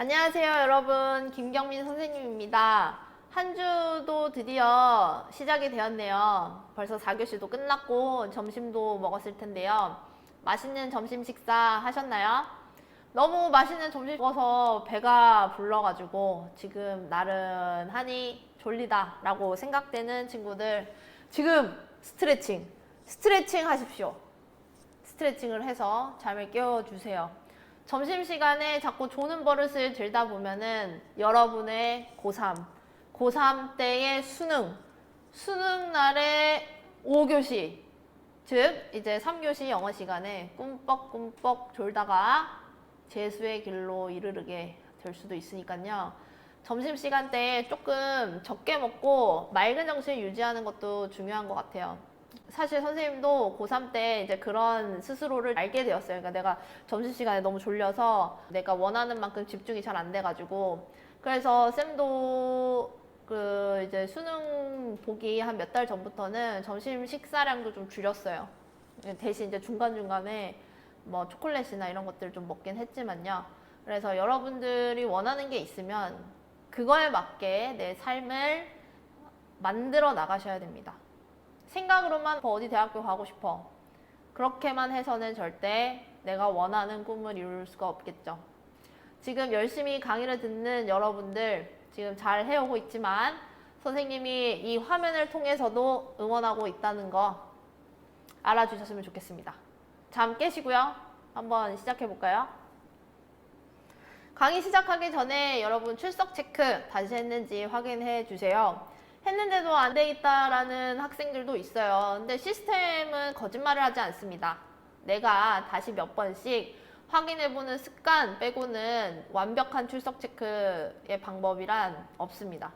안녕하세요, 여러분. 김경민 선생님입니다. 한 주도 드디어 시작이 되었네요. 벌써 4교시도 끝났고 점심도 먹었을 텐데요. 맛있는 점심 식사 하셨나요? 너무 맛있는 점심 먹어서 배가 불러가지고 지금 나른하니 졸리다 라고 생각되는 친구들, 지금 스트레칭 하십시오. 스트레칭을 해서 잠을 깨워주세요. 점심시간에 자꾸 조는 버릇을 들다 보면은 여러분의 고3 때의 수능 날의 5교시, 즉 이제 3교시 영어 시간에 꿈뻑꿈뻑 졸다가 재수의 길로 이르르게 될 수도 있으니까요. 점심시간 때에 조금 적게 먹고 맑은 정신을 유지하는 것도 중요한 것 같아요. 사실 선생님도 고3 때 이제 그런 스스로를 알게 되었어요. 그러니까 내가 점심시간에 너무 졸려서 내가 원하는 만큼 집중이 잘 안 돼가지고. 그래서 쌤도 그 이제 수능 보기 한 몇 달 전부터는 점심 식사량도 좀 줄였어요. 대신 이제 중간중간에 뭐 초콜릿이나 이런 것들을 좀 먹긴 했지만요. 그래서 여러분들이 원하는 게 있으면 그거에 맞게 내 삶을 만들어 나가셔야 됩니다. 생각으로만 어디 대학교 가고 싶어, 그렇게만 해서는 절대 내가 원하는 꿈을 이룰 수가 없겠죠. 지금 열심히 강의를 듣는 여러분들 지금 잘 해오고 있지만 선생님이 이 화면을 통해서도 응원하고 있다는 거 알아주셨으면 좋겠습니다. 잠 깨시고요. 한번 시작해 볼까요? 강의 시작하기 전에 여러분 출석 체크 다시 했는지 확인해 주세요. 했는데도 안 돼 있다라는 학생들도 있어요. 근데 시스템은 거짓말을 하지 않습니다. 내가 다시 몇 번씩 확인해보는 습관 빼고는 완벽한 출석 체크의 방법이란 없습니다.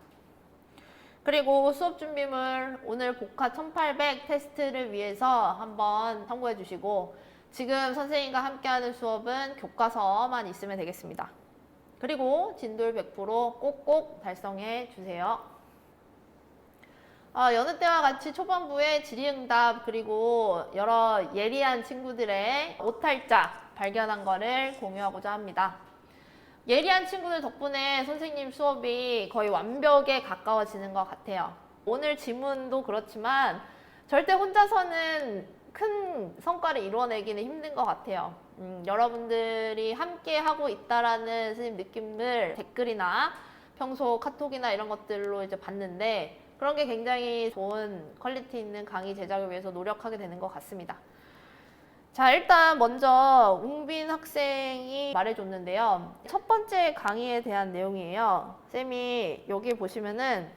그리고 수업 준비물 오늘 복화 1800 테스트를 위해서 한번 참고해 주시고, 지금 선생님과 함께하는 수업은 교과서만 있으면 되겠습니다. 그리고 진도율 100% 꼭꼭 달성해 주세요. 여느 때와 같이 초반부에 질의응답 그리고 여러 예리한 친구들의 오탈자 발견한 거를 공유하고자 합니다. 예리한 친구들 덕분에 선생님 수업이 거의 완벽에 가까워지는 것 같아요. 오늘 지문도 그렇지만 절대 혼자서는 큰 성과를 이뤄내기는 힘든 것 같아요. 여러분들이 함께 하고 있다라는 선생님 느낌을 댓글이나 평소 카톡이나 이런 것들로 이제 봤는데, 그런 게 굉장히 좋은 퀄리티 있는 강의 제작을 위해서 노력하게 되는 것 같습니다. 자, 일단 먼저 웅빈 학생이 말해줬는데요. 첫 번째 강의에 대한 내용이에요. 쌤이 여기 보시면은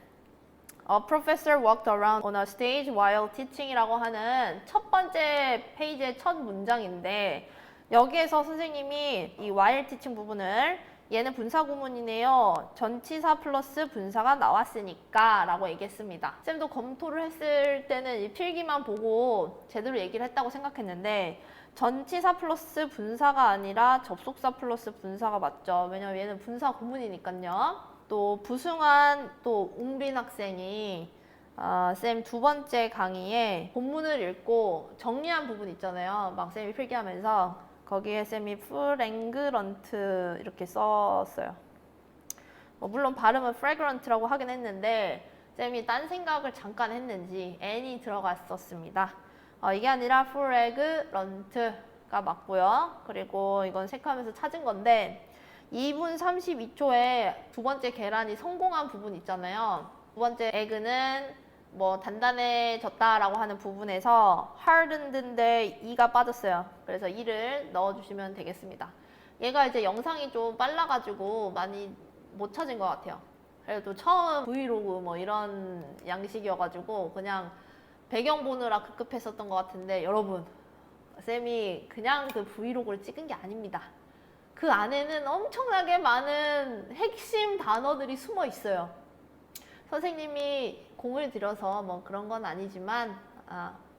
A professor walked around on a stage while teaching 이라고 하는 첫 번째 페이지의 첫 문장인데, 여기에서 선생님이 이 while teaching 부분을 얘는 분사 구문이네요. 전치사 플러스 분사가 나왔으니까 라고 얘기했습니다. 쌤도 검토를 했을 때는 이 필기만 보고 제대로 얘기를 했다고 생각했는데, 전치사 플러스 분사가 아니라 접속사 플러스 분사가 맞죠. 왜냐면 얘는 분사 구문이니까요. 또 부승한 또 웅빈 학생이 쌤 두 번째 강의에 본문을 읽고 정리한 부분 있잖아요. 막 쌤이 필기하면서 거기에 쌤이 프랭그런트 이렇게 썼어요. 물론 발음은 fragrant라고 하긴 했는데 쌤이 딴 생각을 잠깐 했는지 n이 들어갔었습니다. 이게 아니라 fragrant가 맞고요. 그리고 이건 색하면서 찾은 건데 2분 32초에 두 번째 계란이 성공한 부분 있잖아요. 두 번째 egg는 뭐 단단해졌다라고 하는 부분에서 hardened인데 e가 빠졌어요. 그래서 e를 넣어주시면 되겠습니다. 얘가 이제 영상이 좀 빨라가지고 많이 못 찾은 것 같아요. 그래도 처음 브이로그 뭐 이런 양식이어가지고 그냥 배경 보느라 급급했었던 것 같은데, 여러분, 쌤이 그냥 그 브이로그를 찍은 게 아닙니다. 그 안에는 엄청나게 많은 핵심 단어들이 숨어 있어요. 선생님이 공을 들여서 뭐 그런 건 아니지만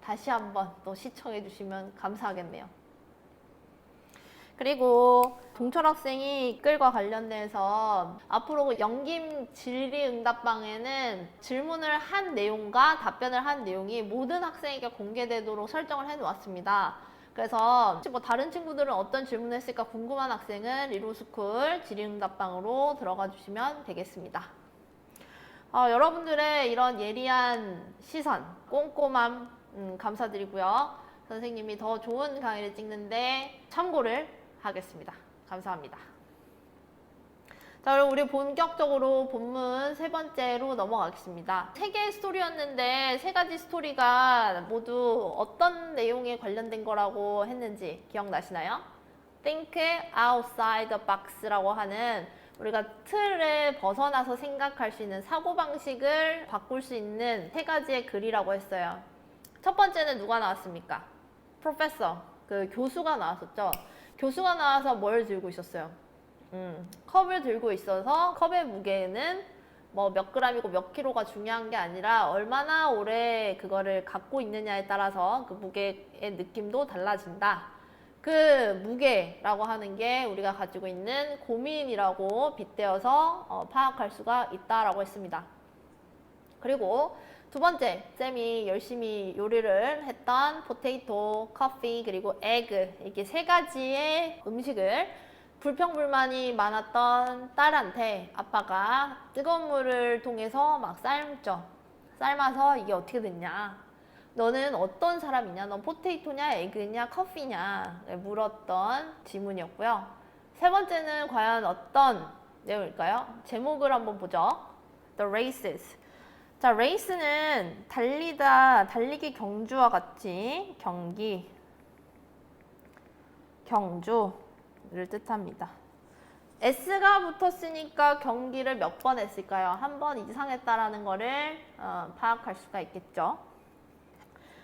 다시 한번 또 시청해 주시면 감사하겠네요. 그리고 동철 학생이 글과 관련돼서 앞으로 연김 질의응답방에는 질문을 한 내용과 답변을 한 내용이 모든 학생에게 공개되도록 설정을 해 놓았습니다. 그래서 혹시 뭐 다른 친구들은 어떤 질문을 했을까 궁금한 학생은 리로스쿨 질의응답방으로 들어가 주시면 되겠습니다. 여러분들의 이런 예리한 시선, 꼼꼼함 감사드리고요. 선생님이 더 좋은 강의를 찍는데 참고를 하겠습니다. 감사합니다. 자, 그럼 우리 본격적으로 본문 세 번째로 넘어가겠습니다. 세 개의 스토리였는데 세 가지 스토리가 모두 어떤 내용에 관련된 거라고 했는지 기억나시나요? Think outside the box라고 하는 우리가 틀을 벗어나서 생각할 수 있는 사고방식을 바꿀 수 있는 세 가지의 글이라고 했어요. 첫 번째는 누가 나왔습니까? 프로페서, 그 교수가 나왔었죠. 교수가 나와서 뭘 들고 있었어요? 컵을 들고 있어서 컵의 무게는 뭐 몇 그램이고 몇 킬로가 중요한 게 아니라 얼마나 오래 그거를 갖고 있느냐에 따라서 그 무게의 느낌도 달라진다. 그 무게라고 하는 게 우리가 가지고 있는 고민이라고 빗대어서 파악할 수가 있다라고 했습니다. 그리고 두 번째, 쌤이 열심히 요리를 했던 포테이토, 커피, 그리고 에그 이렇게 세 가지의 음식을 불평불만이 많았던 딸한테 아빠가 뜨거운 물을 통해서 막 삶죠. 삶아서 이게 어떻게 됐냐? 너는 어떤 사람이냐? 넌 포테이토냐, 에그냐, 커피냐? 물었던 질문이었고요. 세 번째는 과연 어떤 내용일까요? 제목을 한번 보죠. The Races. 자, race는 달리다, 달리기 경주와 같이 경기, 경주를 뜻합니다. S가 붙었으니까 경기를 몇 번 했을까요? 한 번 이상 했다라는 거를 파악할 수가 있겠죠.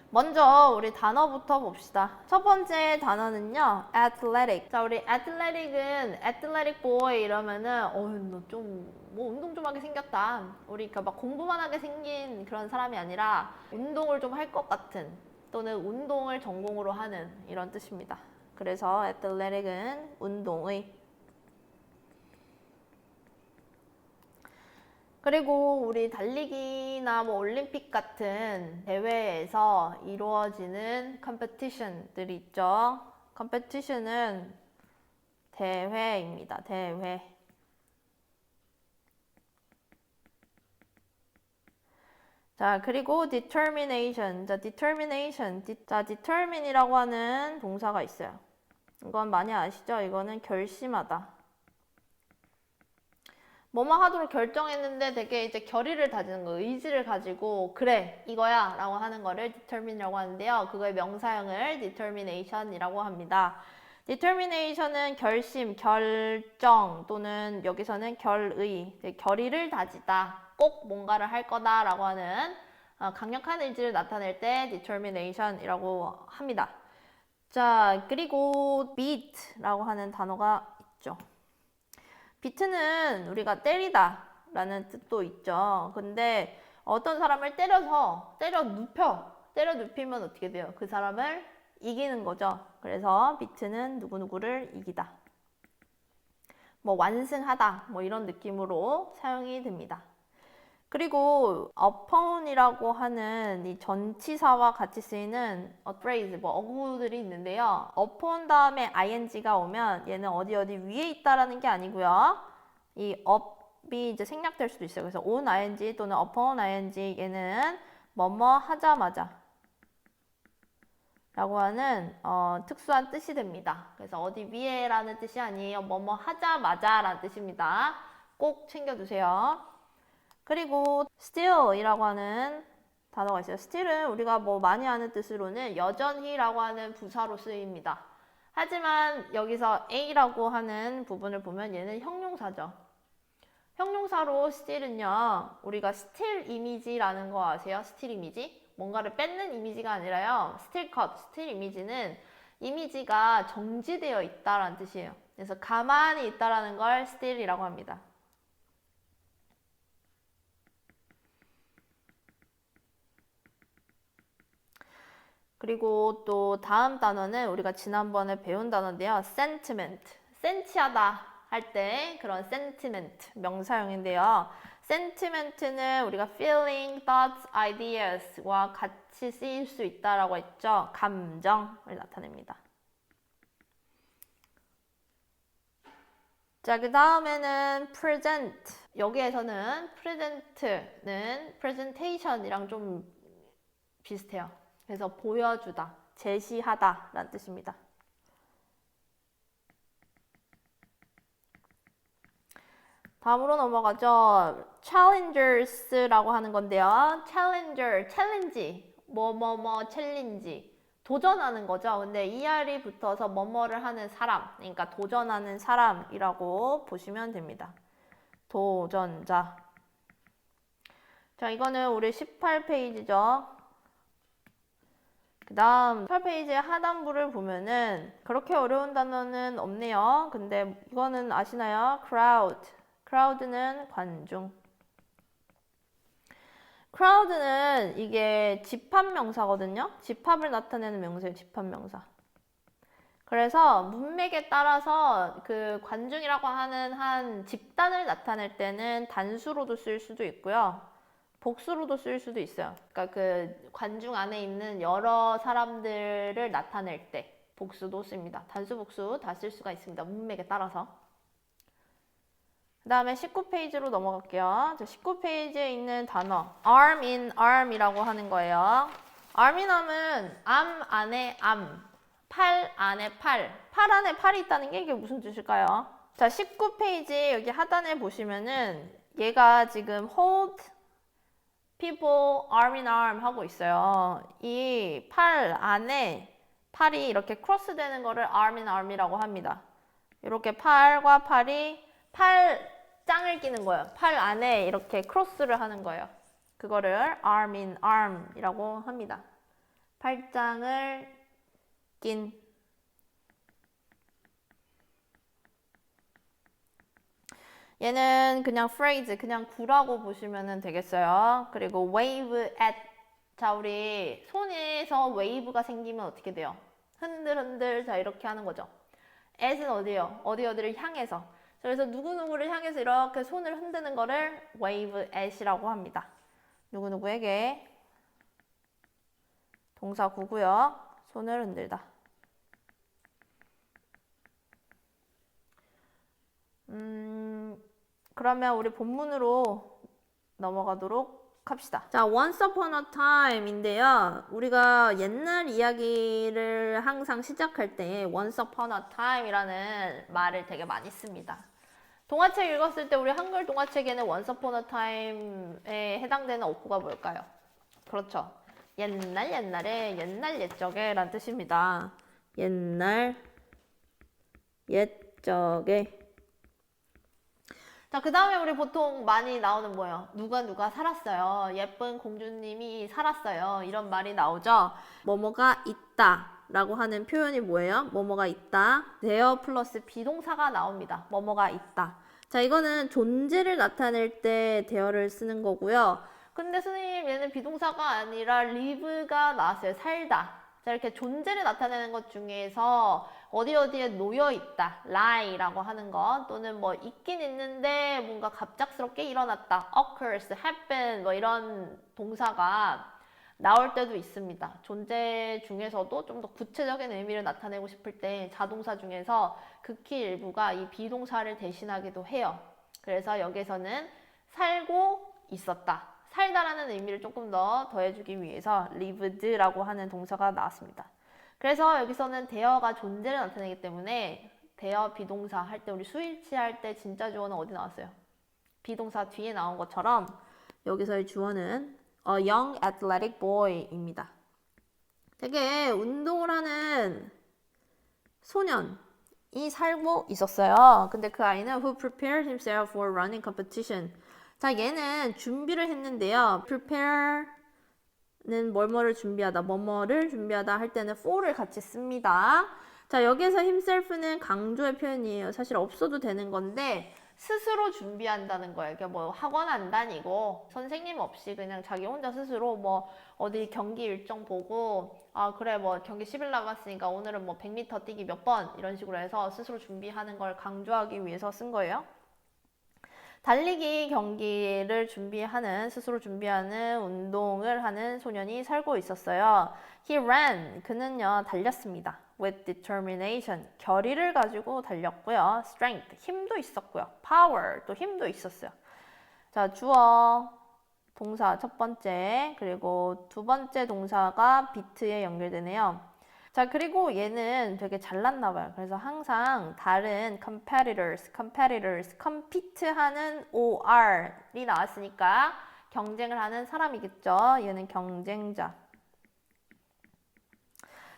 먼저 우리 단어부터 봅시다. 첫 번째 단어는요, athletic. 자, 우리 athletic은 athletic boy 이러면은 너 좀 뭐 운동 좀 하게 생겼다. 우리 막 공부만 하게 생긴 그런 사람이 아니라 운동을 좀 할 것 같은 또는 운동을 전공으로 하는 이런 뜻입니다. 그래서 athletic은 운동의. 그리고 우리 달리기나 뭐 올림픽 같은 대회에서 이루어지는 컴페티션들이 있죠. 컴페티션은 대회입니다. 대회. 자, 그리고 determination. 자, determine이라고 하는 동사가 있어요. 이건 많이 아시죠? 이거는 결심하다. 뭐뭐 하도록 결정했는데 되게 이제 결의를 다지는 거, 의지를 가지고 그래 이거야 라고 하는 거를 determine이라고 하는데요. 그거의 명사형을 determination이라고 합니다. determination은 결심, 결정 또는 여기서는 결의, 결의를 다지다. 꼭 뭔가를 할 거다 라고 하는 강력한 의지를 나타낼 때 determination이라고 합니다. 자, 그리고 beat라고 하는 단어가 있죠. beat는 우리가 때리다 라는 뜻도 있죠. 근데 어떤 사람을 때려 눕히면 어떻게 돼요? 그 사람을 이기는 거죠. 그래서 beat는 누구누구를 이기다. 뭐 완승하다 뭐 이런 느낌으로 사용이 됩니다. 그리고 upon이라고 하는 이 전치사와 같이 쓰이는 phrase, 뭐 어구들이 있는데요. upon 다음에 ing가 오면 얘는 어디 위에 있다라는 게 아니고요. 이 up이 이제 생략될 수도 있어요. 그래서 on ing 또는 upon ing 얘는 뭐뭐 하자마자 라고 하는 특수한 뜻이 됩니다. 그래서 어디 위에라는 뜻이 아니에요. 뭐뭐 하자마자 라는 뜻입니다. 꼭 챙겨두세요. 그리고 still이라고 하는 단어가 있어요. still은 우리가 뭐 많이 아는 뜻으로는 여전히라고 하는 부사로 쓰입니다. 하지만 여기서 a라고 하는 부분을 보면 얘는 형용사죠. 형용사로 still은요, 우리가 still 이미지라는 거 아세요? still 이미지? 뭔가를 뺏는 이미지가 아니라요. still cut, still 이미지는 이미지가 정지되어 있다라는 뜻이에요. 그래서 가만히 있다라는 걸 still이라고 합니다. 그리고 또 다음 단어는 우리가 지난번에 배운 단어인데요. sentiment. 센치하다 할 때 그런 sentiment 명사형인데요. sentiment는 우리가 feeling, thoughts, ideas와 같이 쓰일 수 있다라고 했죠. 감정을 나타냅니다. 자, 그 다음에는 present. 여기에서는 present는 presentation이랑 좀 비슷해요. 그래서 보여주다, 제시하다 라는 뜻입니다. 다음으로 넘어가죠. challengers라고 하는 건데요. challenger, challenge, 챌린지. 도전하는 거죠. 근데 ER이 붙어서 뭐뭐를 하는 사람, 그러니까 도전하는 사람이라고 보시면 됩니다. 도전자. 자, 이거는 우리 18페이지죠. 그 다음 18페이지의 하단부를 보면은 그렇게 어려운 단어는 없네요. 근데 이거는 아시나요? crowd. crowd는 관중. crowd는 이게 집합명사거든요. 집합을 나타내는 명사예요. 집합명사. 그래서 문맥에 따라서 그 관중이라고 하는 한 집단을 나타낼 때는 단수로도 쓸 수도 있고요. 복수로도 쓸 수도 있어요. 그러니까 그 관중 안에 있는 여러 사람들을 나타낼 때 복수도 씁니다. 단수, 복수 다 쓸 수가 있습니다. 문맥에 따라서. 그 다음에 19페이지로 넘어갈게요. 19페이지에 있는 단어 arm in arm이라고 하는 거예요. arm in arm은 암 안에 암, 팔 안에 팔, 팔 안에 팔이 있다는 게 이게 무슨 뜻일까요? 자, 19페이지 여기 하단에 보시면은 얘가 지금 hold people arm in arm 하고 있어요. 이 팔 안에 팔이 이렇게 크로스 되는 거를 arm in arm이라고 합니다. 이렇게 팔과 팔이 팔짱을 끼는 거예요. 팔 안에 이렇게 크로스를 하는 거예요. 그거를 arm in arm이라고 합니다. 팔짱을 낀. 얘는 그냥 phrase, 그냥 구라고 보시면 되겠어요. 그리고 wave at. 자, 우리 손에서 wave가 생기면 어떻게 돼요? 흔들흔들. 자, 이렇게 하는 거죠. at은 어디예요? 어디를 향해서. 그래서 누구누구를 향해서 이렇게 손을 흔드는 거를 wave at이라고 합니다. 누구누구에게 동사 구고요. 손을 흔들다. 그러면 우리 본문으로 넘어가도록 합시다. 자, once upon a time인데요. 우리가 옛날 이야기를 항상 시작할 때 once upon a time이라는 말을 되게 많이 씁니다. 동화책 읽었을 때 우리 한글 동화책에는 once upon a time에 해당되는 어구가 뭘까요? 그렇죠. 옛날에, 옛날 옛적에 라는 뜻입니다. 옛날 옛적에. 자, 그 다음에 우리 보통 많이 나오는 뭐예요? 누가 살았어요. 예쁜 공주님이 살았어요. 이런 말이 나오죠. 뭐뭐가 있다 라고 하는 표현이 뭐예요? 뭐뭐가 있다. there 플러스 비동사가 나옵니다. 뭐뭐가 있다. 자, 이거는 존재를 나타낼 때 there를 쓰는 거고요. 근데 선생님 얘는 비동사가 아니라 live가 나왔어요. 살다. 자, 이렇게 존재를 나타내는 것 중에서 어디에 놓여 있다, lie라고 하는 것, 또는 뭐 있긴 있는데 뭔가 갑작스럽게 일어났다, occurs, happen, 뭐 이런 동사가 나올 때도 있습니다. 존재 중에서도 좀 더 구체적인 의미를 나타내고 싶을 때 자동사 중에서 극히 일부가 이 비동사를 대신하기도 해요. 그래서 여기서는 살고 있었다. 살다라는 의미를 조금 더 더해주기 위해서 lived라고 하는 동사가 나왔습니다. 그래서 여기서는 there가 존재를 나타내기 때문에 there 비동사 할 때 우리 수일치 할 때 진짜 주어는 어디 나왔어요? 비동사 뒤에 나온 것처럼 여기서의 주어는 a young athletic boy입니다. 되게 운동을 하는 소년이 살고 있었어요. 근데 그 아이는 who prepared himself for running competition. 자, 얘는 준비를 했는데요. prepare는 뭐뭐를 준비하다, 뭐뭐를 준비하다 할 때는 for를 같이 씁니다. 자, 여기서 himself는 강조의 표현이에요. 사실 없어도 되는 건데 스스로 준비한다는 거예요. 이게 뭐 학원 안 다니고 선생님 없이 그냥 자기 혼자 스스로 뭐 어디 경기 일정 보고 아 그래 뭐 경기 10일 남았으니까 오늘은 뭐 100m 뛰기 몇 번 이런 식으로 해서 스스로 준비하는 걸 강조하기 위해서 쓴 거예요. 달리기 경기를 준비하는 스스로 준비하는 운동을 하는 소년이 살고 있었어요. He ran. 그는요 달렸습니다. With determination. 결의를 가지고 달렸고요. Strength. 힘도 있었고요. Power. 또 힘도 있었어요. 자, 주어, 동사 첫 번째, 그리고 두 번째 동사가 비트에 연결되네요. 자, 그리고 얘는 되게 잘났나 봐요. 그래서 항상 다른 competitors, compete 하는 or이 나왔으니까 경쟁을 하는 사람이겠죠. 얘는 경쟁자.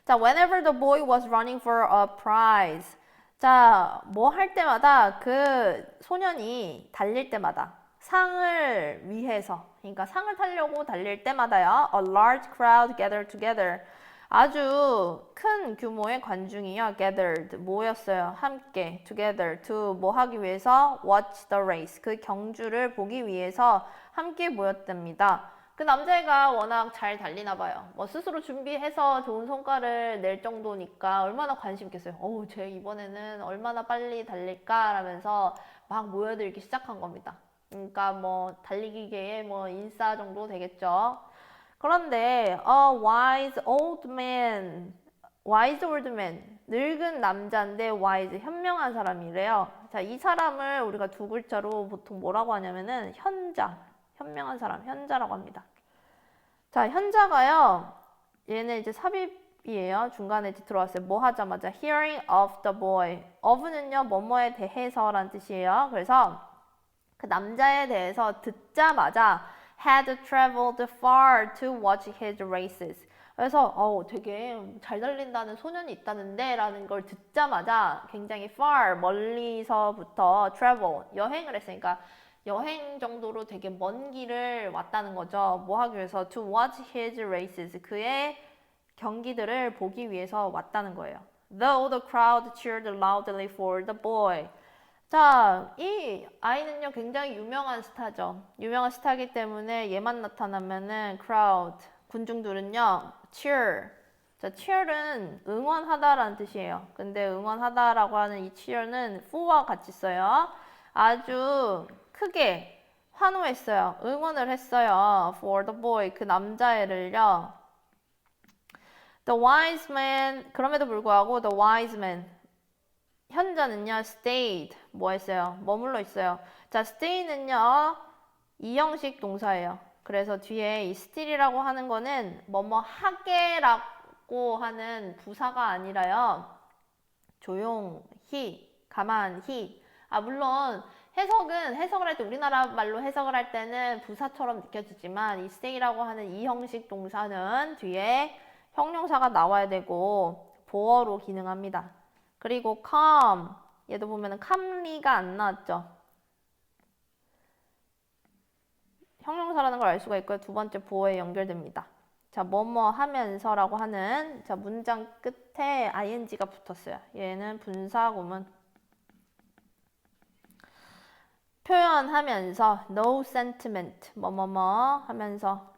자, whenever the boy was running for a prize. 자, 뭐 할 때마다 그 소년이 달릴 때마다 상을 위해서, 그러니까 상을 타려고 달릴 때마다요. A large crowd gathered together. 아주 큰 규모의 관중이요. gathered, 모였어요. 함께, together, to 뭐 하기 위해서? watch the race. 그 경주를 보기 위해서 함께 모였답니다. 그 남자애가 워낙 잘 달리나 봐요. 뭐 스스로 준비해서 좋은 성과를 낼 정도니까 얼마나 관심 있겠어요. 어우, 쟤 이번에는 얼마나 빨리 달릴까? 라면서 막 모여들기 시작한 겁니다. 그러니까 뭐 달리기계의 뭐 인싸 정도 되겠죠. 그런데 wise old man, 늙은 남자인데 wise, 현명한 사람이래요. 자, 이 사람을 우리가 두 글자로 보통 뭐라고 하냐면은 현명한 사람, 현자라고 합니다. 자, 현자가요, 얘는 이제 삽입이에요. 중간에 이제 들어왔어요. 뭐 하자마자 hearing of the boy. of는요, 뭐뭐에 대해서란 뜻이에요. 그래서 그 남자에 대해서 듣자마자 had traveled far to watch his races. 그래서 되게 잘 달린다는 소년이 있다는데 라는 걸 듣자마자 굉장히 far, 멀리서부터 travel, 여행을 했으니까 여행 정도로 되게 먼 길을 왔다는 거죠. 뭐 하기 위해서? To watch his races. 그의 경기들을 보기 위해서 왔다는 거예요. Though the crowd cheered loudly for the boy. 자, 이 아이는요 굉장히 유명한 스타죠. 유명한 스타이기 때문에 얘만 나타나면은 crowd, 군중들은요 cheer. 자, cheer는 응원하다라는 뜻이에요. 근데 응원하다라고 하는 이 cheer는 for와 같이 써요. 아주 크게 환호했어요. 응원을 했어요. For the boy, 그 남자애를요. The wise man, 그럼에도 불구하고 the wise man, 현자는요, stayed, 뭐 했어요? 머물러 있어요. 자, stay는요, 이형식 동사예요. 그래서 뒤에 이 still이라고 하는 거는 뭐뭐 하게라고 하는 부사가 아니라요, 조용히, 가만히. 물론 해석을 할 때 우리나라 말로 해석을 할 때는 부사처럼 느껴지지만 이 stay라고 하는 이 형식 동사는 뒤에 형용사가 나와야 되고 보어로 기능합니다. 그리고 calm, 얘도 보면은 calmly가 안 나왔죠. 형용사라는 걸 알 수가 있고요. 두 번째 보어에 연결됩니다. 자, 뭐뭐 하면서라고 하는 자 문장 끝에 ing가 붙었어요. 얘는 분사구문. 표현하면서 no sentiment, 뭐뭐뭐 하면서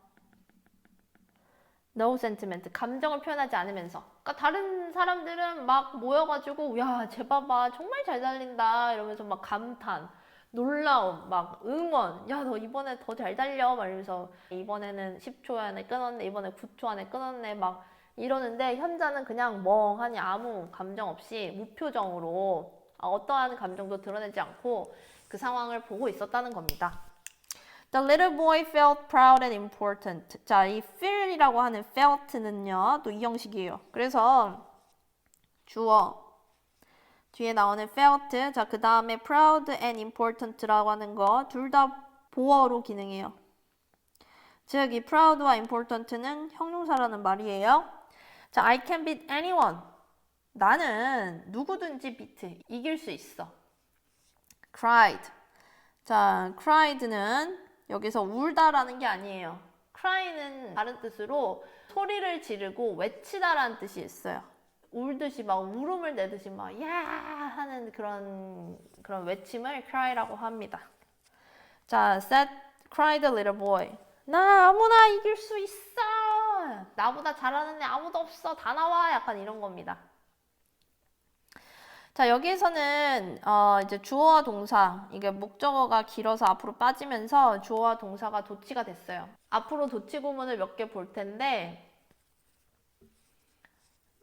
no sentiment, 감정을 표현하지 않으면서. 그러니까 다른 사람들은 막 모여가지고 야, 쟤 봐봐 정말 잘 달린다 이러면서 막 감탄, 놀라움, 막 응원, 야, 너 이번에 더 잘 달려 막 이러면서 이번에는 10초 안에 끊었네, 이번에 9초 안에 끊었네 막 이러는데 현자는 그냥 멍하니 아무 감정 없이 무표정으로 어떠한 감정도 드러내지 않고 그 상황을 보고 있었다는 겁니다. The little boy felt proud and important. 자, 이 feel이라고 하는 felt는요, 또 이 형식이에요. 그래서 주어 뒤에 나오는 felt, 자, 그 다음에 proud and important라고 하는 거 둘 다 보어로 기능해요. 즉, 이 proud와 important는 형용사라는 말이에요. 자, I can beat anyone. 나는 누구든지 beat, 이길 수 있어. cried. 자, cried는 여기서 울다라는 게 아니에요. cry는 다른 뜻으로 소리를 지르고 외치다라는 뜻이 있어요. 울듯이 막 울음을 내듯이 막 야 하는 그런 외침을 cry라고 합니다. 자, said, cried the little boy. 나 아무나 이길 수 있어. 나보다 잘하는 애 아무도 없어. 다 나와. 약간 이런 겁니다. 자, 여기에서는 이제 주어와 동사, 이게 목적어가 길어서 앞으로 빠지면서 주어와 동사가 도치가 됐어요. 앞으로 도치 구문을 몇 개 볼 텐데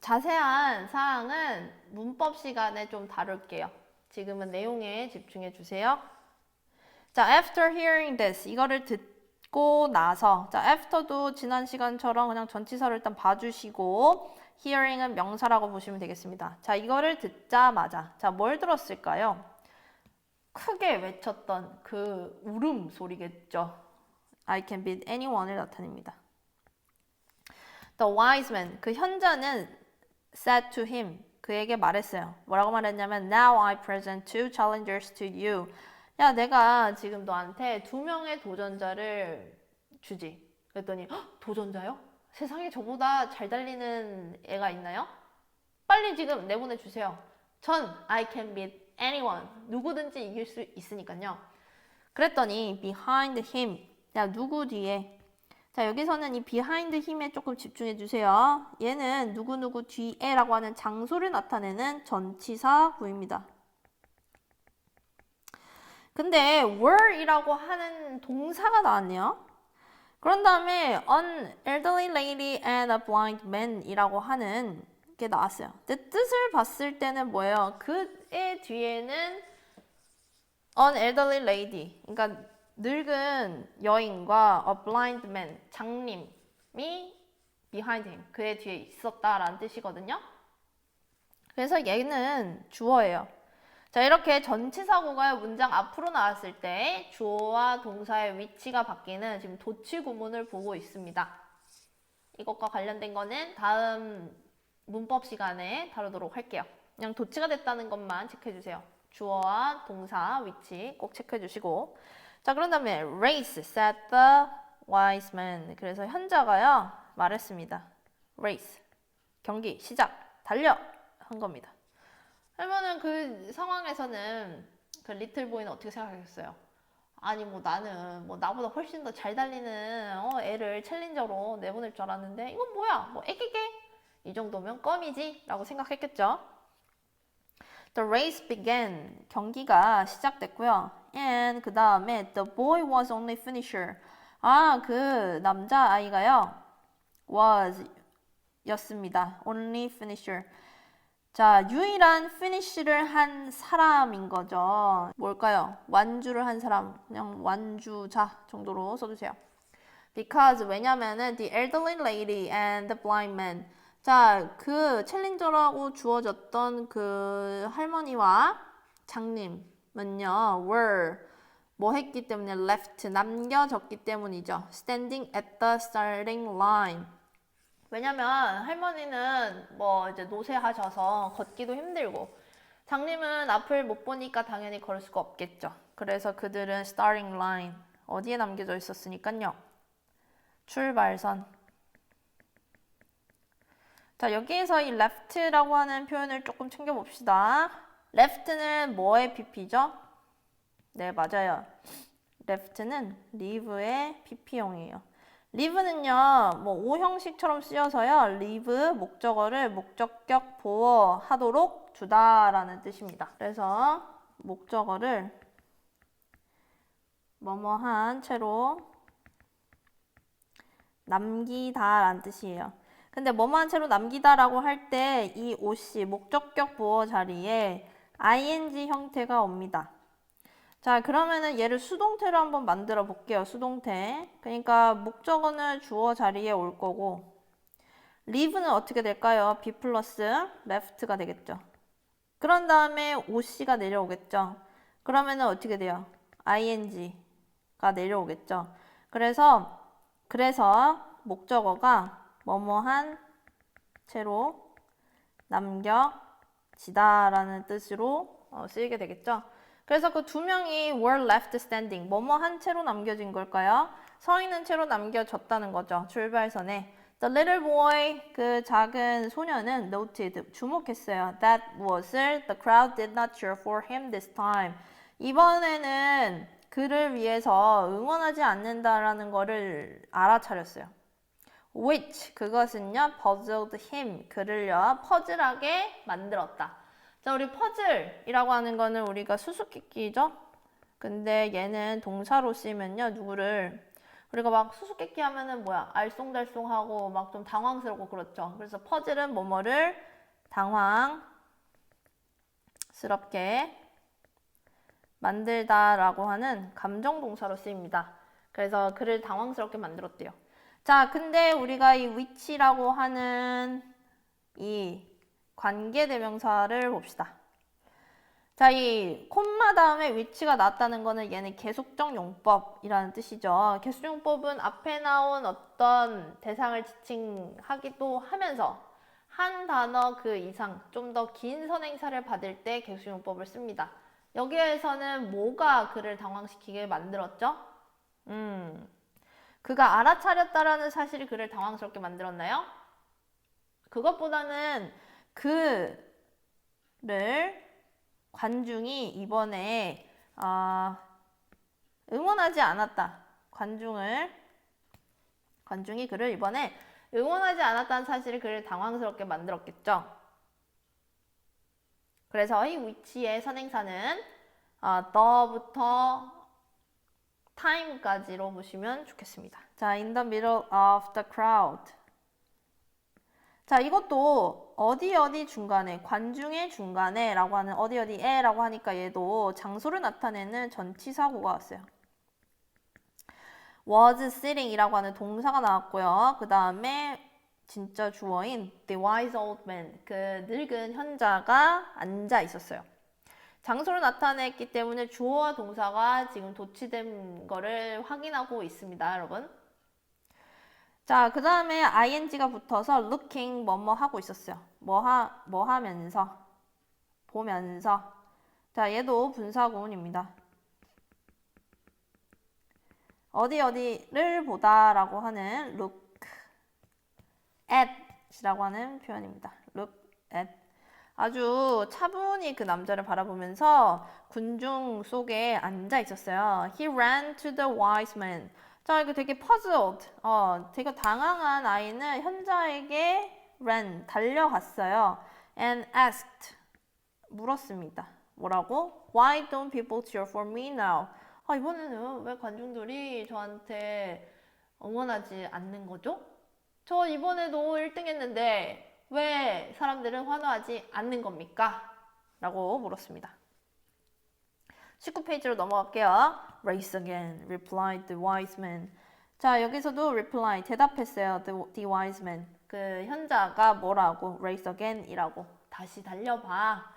자세한 사항은 문법 시간에 좀 다룰게요. 지금은 내용에 집중해 주세요. 자, after hearing this, 이거를 듣고 나서, 자, after도 지난 시간처럼 그냥 전치사를 일단 봐주시고, hearing은 명사라고 보시면 되겠습니다. 자, 이거를 듣자마자, 자, 뭘 들었을까요? 크게 외쳤던 그 울음 소리겠죠. I can beat anyone을 나타냅니다. The wise man, 그 현자는 said to him, 그에게 말했어요. 뭐라고 말했냐면, now I present two challengers to you. 야, 내가 지금 너한테 2명의 도전자를 주지. 그랬더니 도전자요? 세상에 저보다 잘 달리는 애가 있나요? 빨리 지금 내보내주세요. 전 I can beat anyone. 누구든지 이길 수 있으니까요. 그랬더니 behind him. 야, 누구 뒤에? 자, 여기서는 이 behind him에 조금 집중해 주세요. 얘는 누구누구 뒤에라고 하는 장소를 나타내는 전치사 구입니다. 근데 were이라고 하는 동사가 나왔네요. 그런 다음에 an elderly lady and a blind man 이라고 하는 게 나왔어요. 근데 뜻을 봤을 때는 뭐예요? 그의 뒤에는 an elderly lady, 그러니까 늙은 여인과 a blind man, 장님이 behind him, 그의 뒤에 있었다라는 뜻이거든요. 그래서 얘는 주어예요. 자, 이렇게 전치사구가 문장 앞으로 나왔을 때 주어와 동사의 위치가 바뀌는 지금 도치 구문을 보고 있습니다. 이것과 관련된 거는 다음 문법 시간에 다루도록 할게요. 그냥 도치가 됐다는 것만 체크해주세요. 주어와 동사 위치 꼭 체크해주시고. 자, 그런 다음에 race, said the wise man. 그래서 현자가요 말했습니다. race, 경기 시작, 달려 한 겁니다. 그러면은 그 상황에서는 그 리틀보이는 어떻게 생각하겠어요? 아니 뭐 나는 뭐 나보다 훨씬 더 잘 달리는 애를 챌린저로 내보낼 줄 알았는데 이건 뭐야? 뭐 애기게? 이 정도면 껌이지? 라고 생각했겠죠? The race began. 경기가 시작됐고요. And 그 다음에 the boy was only finisher. 아, 그 남자아이가요 was 였습니다. only finisher. 자, 유일한 finish를 한 사람인 거죠. 뭘까요? 완주를 한 사람, 그냥 완주자 정도로 써주세요. Because, 왜냐면은 the elderly lady and the blind man. 자, 그 챌린저라고 주어졌던 그 할머니와 장님은요, were 뭐 했기 때문에 left, 남겨졌기 때문이죠. Standing at the starting line. 왜냐면 할머니는 뭐 이제 노쇠하셔서 걷기도 힘들고 장님은 앞을 못 보니까 당연히 걸을 수가 없겠죠. 그래서 그들은 starting line 어디에 남겨져 있었으니까요. 출발선. 자, 여기에서 이 left라고 하는 표현을 조금 챙겨봅시다. left는 뭐의 PP죠? 네, 맞아요. left는 leave의 PP형이에요. leave는요, 뭐 오형식처럼 쓰여서요, leave 목적어를 목적격 보어하도록 주다라는 뜻입니다. 그래서 목적어를 뭐뭐한 채로 남기다라는 뜻이에요. 근데 뭐뭐한 채로 남기다라고 할 때 이 OC 목적격 보어 자리에 ing 형태가 옵니다. 자, 그러면은 얘를 수동태로 한번 만들어 볼게요. 수동태. 그러니까 목적어는 주어 자리에 올 거고 leave는 어떻게 될까요? be 플러스 left가 되겠죠. 그런 다음에 OC가 내려오겠죠. 그러면은 어떻게 돼요? ing가 내려오겠죠. 그래서 목적어가 뭐뭐한 채로 남겨지다라는 뜻으로 쓰이게 되겠죠. 그래서 그 두 명이 were left standing, 뭐뭐한 채로 남겨진 걸까요? 서 있는 채로 남겨졌다는 거죠. 출발선에. The little boy, 그 작은 소녀는 noted, 주목했어요. That 무엇을? The crowd did not cheer for him this time. 이번에는 그를 위해서 응원하지 않는다라는 거를 알아차렸어요. Which, 그것은요, puzzled him, 그를요, 퍼즐하게 만들었다. 자, 우리 퍼즐이라고 하는 거는 우리가 수수께끼죠? 근데 얘는 동사로 쓰이면요, 누구를 우리가 막 수수께끼 하면은 뭐야? 알쏭달쏭하고 막 좀 당황스럽고 그렇죠. 그래서 퍼즐은 뭐뭐를 당황스럽게 만들다라고 하는 감정 동사로 쓰입니다. 그래서 그를 당황스럽게 만들었대요. 자, 근데 우리가 이 which라고 하는 이 관계대명사를 봅시다. 자, 이 콤마 다음에 위치가 났다는 거는 얘는 계속적 용법이라는 뜻이죠. 계속적 용법은 앞에 나온 어떤 대상을 지칭하기도 하면서 한 단어 그 이상 좀 더 긴 선행사를 받을 때 계속적 용법을 씁니다. 여기에서는 뭐가 그를 당황시키게 만들었죠? 그가 알아차렸다라는 사실이 그를 당황스럽게 만들었나요? 그것보다는 그를 관중이 이번에 응원하지 않았다. 관중이 그를 이번에 응원하지 않았다는 사실이 그를 당황스럽게 만들었겠죠. 그래서 이 which의 선행사는 the부터 time까지로 보시면 좋겠습니다. 자, in the middle of the crowd. 자, 이것도 어디 중간에, 관중의 중간에 라고 하는 어디에 라고 하니까 얘도 장소를 나타내는 전치사구가 왔어요. was sitting 이라고 하는 동사가 나왔고요. 그 다음에 진짜 주어인 the wise old man, 그 늙은 현자가 앉아 있었어요. 장소를 나타냈기 때문에 주어와 동사가 지금 도치된 거를 확인하고 있습니다, 여러분. 자, 그 다음에 ing가 붙어서 looking 뭐뭐 하고 있었어요. 뭐 하면서, 보면서. 자, 얘도 분사구문입니다. 어디를 보다라고 하는 look at 이라고 하는 표현입니다. look at. 아주 차분히 그 남자를 바라보면서 군중 속에 앉아 있었어요. He ran to the wise man. 자, 이거 되게 puzzled. 되게 당황한 아이는 현자에게 ran, 달려갔어요. And asked, 물었습니다. 뭐라고? Why don't people cheer for me now? 이번에는 왜 관중들이 저한테 응원하지 않는 거죠? 저 이번에도 1등 했는데 왜 사람들은 환호하지 않는 겁니까? 라고 물었습니다. 19페이지로 넘어갈게요. Race again, replied the wise man. 자, 여기서도 reply, 대답했어요. The wise man. 그 현자가 뭐라고? Race again 이라고. 다시 달려봐.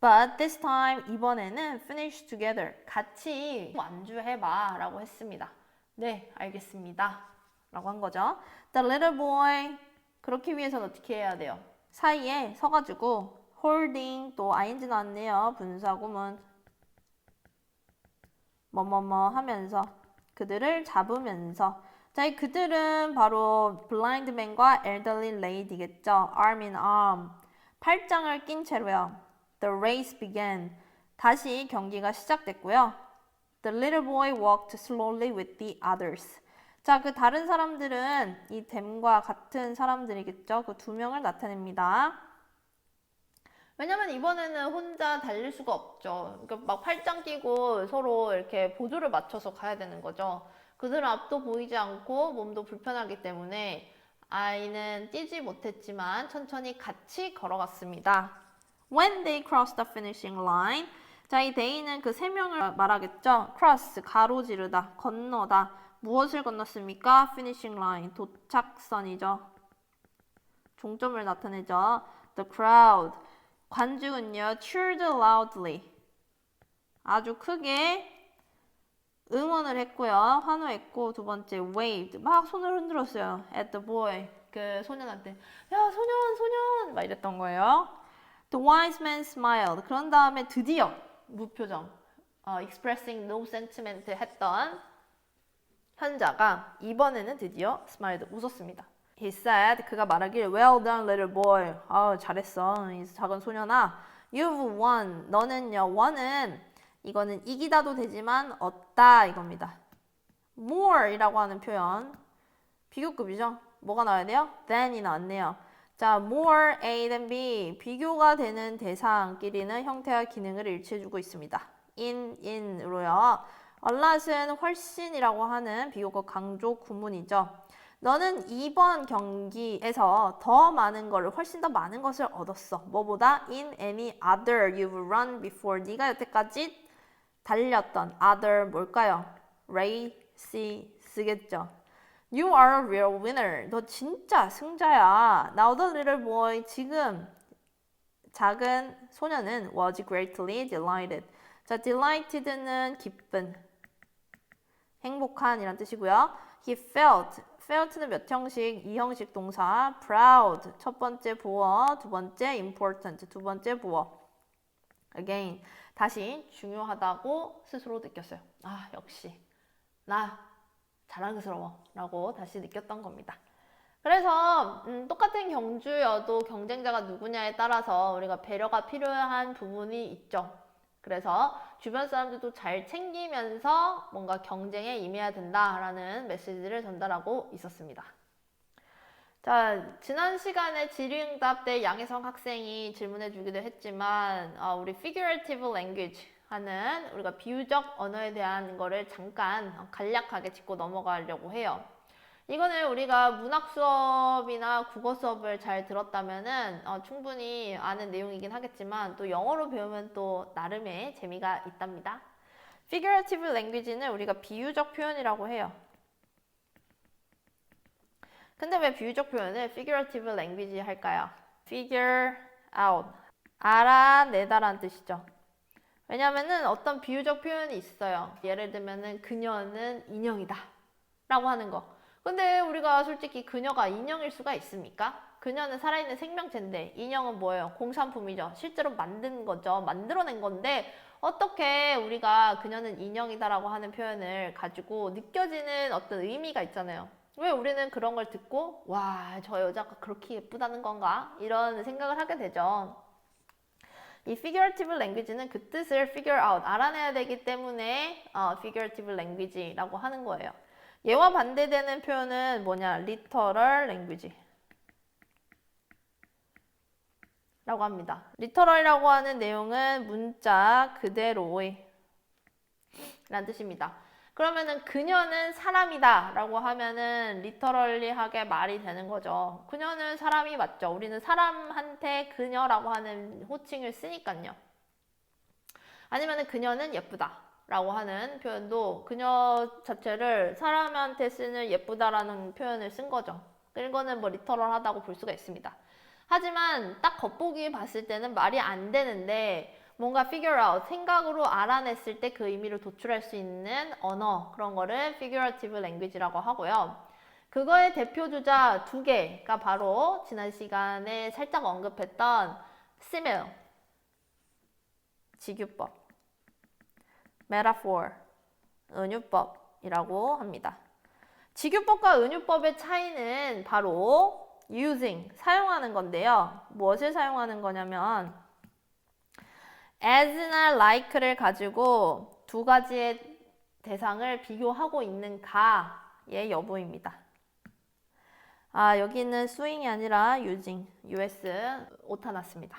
But this time, 이번에는 finish together. 같이 완주해봐 라고 했습니다. 네, 알겠습니다. 라고 한 거죠. The little boy. 그렇기 위해서는 어떻게 해야 돼요? 사이에 서가지고 holding, 또 ing 나왔네요. 분사구문. 뭐뭐뭐 하면서, 그들을 잡으면서. 자, 이 그들은 바로 blind man과 elderly lady겠죠. arm in arm. 팔짱을 낀 채로요. The race began. 다시 경기가 시작됐고요. The little boy walked slowly with the others. 자, 그 다른 사람들은 이 댐과 같은 사람들이겠죠. 그 두 명을 나타냅니다. 왜냐면 이번에는 혼자 달릴 수가 없죠. 그러니까 막 팔짱 끼고 서로 이렇게 보조를 맞춰서 가야 되는 거죠. 그들은 앞도 보이지 않고 몸도 불편하기 때문에 아이는 뛰지 못했지만 천천히 같이 걸어갔습니다. When they crossed the finishing line. 자, 이 they는 그 세 명을 말하겠죠. cross, 가로지르다, 건너다. 무엇을 건넜습니까? finishing line, 도착선이죠. 종점을 나타내죠. The crowd. 관중은요, cheered loudly. 아주 크게 응원을 했고요. 환호했고, 두 번째, waved. 막 손을 흔들었어요. at the boy. 그 소년한테. 야, 소년! 막 이랬던 거예요. The wise man smiled. 그런 다음에 드디어 무표정, expressing no sentiment 했던 현자가 이번에는 드디어 smiled, 웃었습니다. He said, 그가 말하길, well done, little boy. 잘했어, 이 작은 소년아. You've won. 너는요, won은 이거는 이기다도 되지만 얻다 이겁니다. more이라고 하는 표현. 비교급이죠? 뭐가 나와야 돼요? than이 나왔네요. 자, more A than B. 비교가 되는 대상끼리는 형태와 기능을 일치해주고 있습니다. in으로요. a lot은 훨씬이라고 하는 비교급 강조 구문이죠. 너는 이번 경기에서 더 많은 것을, 훨씬 더 많은 것을 얻었어. 뭐보다? In any other you've run before. 네가 여태까지 달렸던 other 뭘까요? race겠죠. You are a real winner. 너 진짜 승자야. Now the little boy, 지금 작은 소년은 was greatly delighted. 자, delighted는 기쁜, 행복한 이란 뜻이고요. He felt는 몇 형식? 2형식 동사. proud, 첫 번째 보어, 두 번째 important, 두 번째 보어. again, 다시 중요하다고 스스로 느꼈어요. 역시 나 자랑스러워 라고 다시 느꼈던 겁니다. 그래서 똑같은 경주여도 경쟁자가 누구냐에 따라서 우리가 배려가 필요한 부분이 있죠. 그래서 주변 사람들도 잘 챙기면서 뭔가 경쟁에 임해야 된다라는 메시지를 전달하고 있었습니다. 자, 지난 시간에 질의응답 때 양혜성 학생이 질문해 주기도 했지만 우리 figurative language 하는 우리가 비유적 언어에 대한 거를 잠깐 간략하게 짚고 넘어가려고 해요. 이거는 우리가 문학 수업이나 국어 수업을 잘 들었다면은 충분히 아는 내용이긴 하겠지만 또 영어로 배우면 또 나름의 재미가 있답니다. figurative language는 우리가 비유적 표현이라고 해요. 근데 왜 비유적 표현을 figurative language 할까요? figure out, 알아내다라는 뜻이죠. 왜냐면은 어떤 비유적 표현이 있어요. 예를 들면은 그녀는 인형이다 라고 하는 거. 근데 우리가 솔직히 그녀가 인형일 수가 있습니까? 그녀는 살아있는 생명체인데 인형은 뭐예요? 공산품이죠. 실제로 만든 거죠. 만들어낸 건데 어떻게 우리가 그녀는 인형이다라고 하는 표현을 가지고 느껴지는 어떤 의미가 있잖아요. 왜 우리는 그런 걸 듣고 와, 저 여자가 그렇게 예쁘다는 건가? 이런 생각을 하게 되죠. 이 figurative language는 그 뜻을 figure out, 알아내야 되기 때문에 figurative language라고 하는 거예요. 얘와 반대되는 표현은 뭐냐? literal language 라고 합니다. literal이라고 하는 내용은 문자 그대로의 라는 뜻입니다. 그러면은 그녀는 사람이다 라고 하면은 리터럴리하게 말이 되는 거죠. 그녀는 사람이 맞죠. 우리는 사람한테 그녀라고 하는 호칭을 쓰니까요. 아니면은 그녀는 예쁘다 라고 하는 표현도 그녀 자체를 사람한테 쓰는 예쁘다라는 표현을 쓴 거죠. 이거는 뭐 리터럴하다고 볼 수가 있습니다. 하지만 딱 겉보기 봤을 때는 말이 안 되는데 뭔가 figure out, 생각으로 알아냈을 때 그 의미를 도출할 수 있는 언어, 그런 거를 figurative language라고 하고요. 그거의 대표 주자 두 개가 바로 지난 시간에 살짝 언급했던 simile, 직유법, metaphor, 은유법이라고 합니다. 직유법과 은유법의 차이는 바로 using, 사용하는 건데요. 무엇을 사용하는 거냐면 as나 like를 가지고 두 가지의 대상을 비교하고 있는가의 여부입니다. 여기는 swing이 아니라 using, US 오타 났습니다.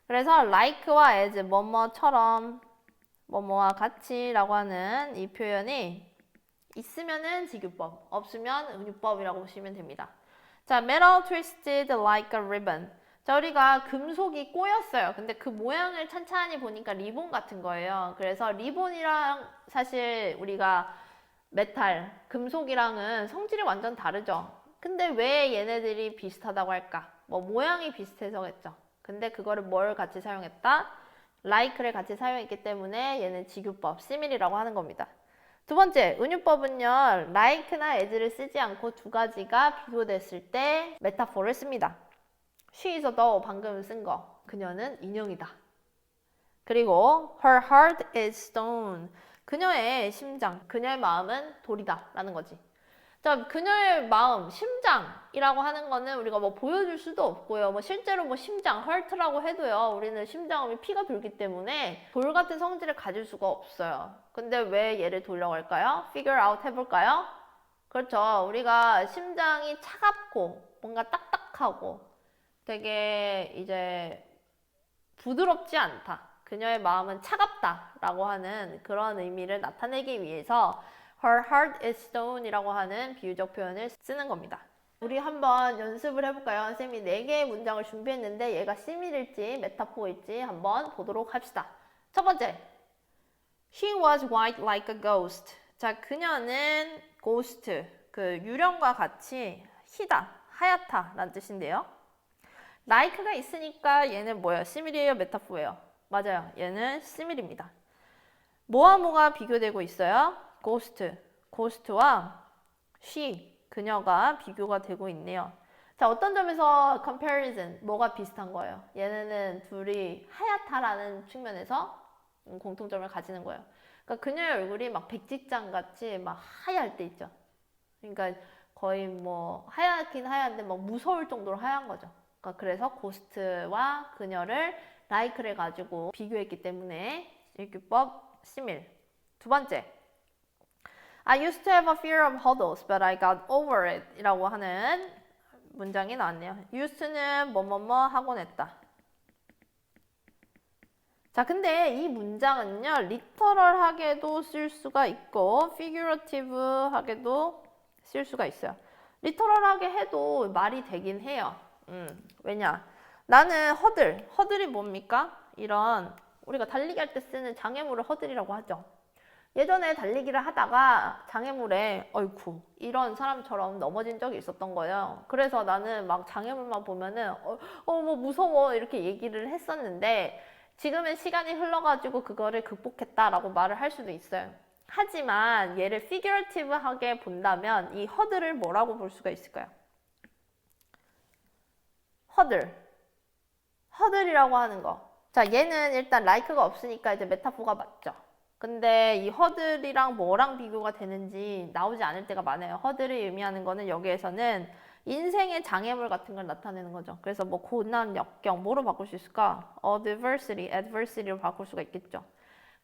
그래서 like와 as, 뭐뭐처럼, 뭐뭐와 같이라고 하는 이 표현이 있으면은 직유법, 없으면 은유법이라고 보시면 됩니다. 자, metal twisted like a ribbon. 자, 우리가 금속이 꼬였어요. 근데 그 모양을 찬찬히 보니까 리본 같은 거예요. 그래서 리본이랑 사실 우리가 메탈, 금속이랑은 성질이 완전 다르죠. 근데 왜 얘네들이 비슷하다고 할까? 뭐 모양이 비슷해서겠죠. 근데 그거를 뭘 같이 사용했다? like를 같이 사용했기 때문에 얘는 직유법, simile이라고 하는 겁니다. 두 번째, 은유법은요, like나 as를 쓰지 않고 두 가지가 비교됐을 때 메타포를 씁니다. She is a doll, 방금 쓴 거. 그녀는 인형이다. 그리고 her heart is stone. 그녀의 심장, 그녀의 마음은 돌이다 라는 거지. 자, 그녀의 마음, 심장이라고 하는 거는 우리가 뭐 보여줄 수도 없고요. 뭐 실제로 뭐 심장, heart라고 해도요. 우리는 심장음이 피가 돌기 때문에 돌 같은 성질을 가질 수가 없어요. 근데 왜 얘를 돌려고 할까요? figure out 해볼까요? 그렇죠. 우리가 심장이 차갑고 뭔가 딱딱하고 되게 이제 부드럽지 않다. 그녀의 마음은 차갑다라고 하는 그런 의미를 나타내기 위해서 Her heart is stone이라고 하는 비유적 표현을 쓰는 겁니다. 우리 한번 연습을 해볼까요? 선생님이 4개의 문장을 준비했는데 얘가 시밀일지 메타포일지 한번 보도록 합시다. 첫 번째, She was white like a ghost. 자, 그녀는 ghost, 그 유령과 같이 희다, 하얗다 라는 뜻인데요. like가 있으니까 얘는 뭐예요? 시밀이에요? 메타포예요? 맞아요. 얘는 시밀입니다. 뭐와 뭐가 비교되고 있어요? ghost와 she, 그녀가 비교가 되고 있네요. 자, 어떤 점에서 comparison, 뭐가 비슷한 거예요? 얘네는 둘이 하얗다라는 측면에서 공통점을 가지는 거예요. 그러니까 그녀의 얼굴이 막 백지장 같이 막 하얄 때 있죠. 그러니까 거의 뭐 하얗긴 하얀데 막 무서울 정도로 하얀 거죠. 그러니까 그래서 고스트와 그녀를 like를 가지고 비교했기 때문에 일규법 시밀. 두 번째, I used to have a fear of puddles, but I got over it 이라고 하는 문장이 나왔네요. used는 뭐뭐뭐 하곤 했다. 자, 근데 이 문장은요, 리터럴하게도 쓸 수가 있고, figurative하게도 쓸 수가 있어요. 리터럴하게 해도 말이 되긴 해요. 왜냐? 나는 허들이 뭡니까? 이런 우리가 달리기 할 때 쓰는 장애물을 허들이라고 하죠. 예전에 달리기를 하다가 장애물에 어이쿠 이런 사람처럼 넘어진 적이 있었던 거예요. 그래서 나는 막 장애물만 보면은 뭐 무서워 이렇게 얘기를 했었는데 지금은 시간이 흘러가지고 그거를 극복했다라고 말을 할 수도 있어요. 하지만 얘를 figurative하게 본다면 이 허들을 뭐라고 볼 수가 있을까요? 허들이라고 하는 거. 자, 얘는 일단 like가 없으니까 이제 메타포가 맞죠. 근데 이 허들이랑 뭐랑 비교가 되는지 나오지 않을 때가 많아요. 허들을 의미하는 거는 여기에서는 인생의 장애물 같은 걸 나타내는 거죠. 그래서 뭐 고난, 역경, 뭐로 바꿀 수 있을까? adversity로 바꿀 수가 있겠죠.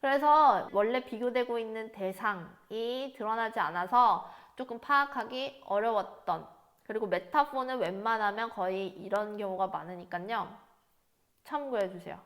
그래서 원래 비교되고 있는 대상이 드러나지 않아서 조금 파악하기 어려웠던, 그리고 메타포는 웬만하면 거의 이런 경우가 많으니까요. 참고해 주세요.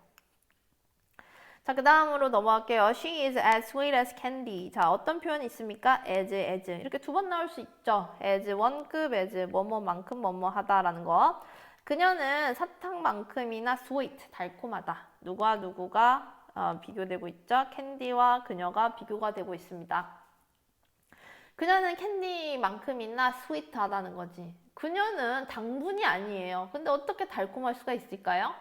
자, 그 다음으로 넘어갈게요. She is as sweet as candy. 자, 어떤 표현이 있습니까? as. 이렇게 두 번 나올 수 있죠. as 원급, as 뭐뭐만큼 뭐뭐하다라는 거. 그녀는 사탕만큼이나 sweet, 달콤하다. 누구가 비교되고 있죠? 캔디와 그녀가 비교가 되고 있습니다. 그녀는 캔디만큼이나 스윗하다는 거지. 그녀는 당분이 아니에요. 근데 어떻게 달콤할 수가 있을까요?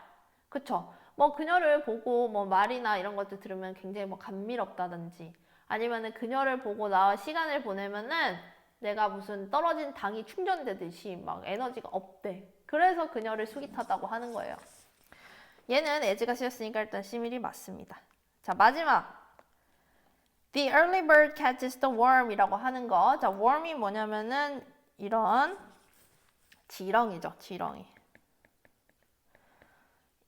그쵸? 뭐 그녀를 보고 뭐 말이나 이런 것들 들으면 굉장히 뭐 감미롭다든지 아니면은 그녀를 보고 나와 시간을 보내면은 내가 무슨 떨어진 당이 충전되듯이 막 에너지가 업돼. 그래서 그녀를 스윗하다고 하는 거예요. 얘는 as가 쓰였으니까 일단 시밀이 맞습니다. 자, 마지막. The early bird catches the worm이라고 하는 거. 자, worm이 뭐냐면은 이런 지렁이죠, 지렁이.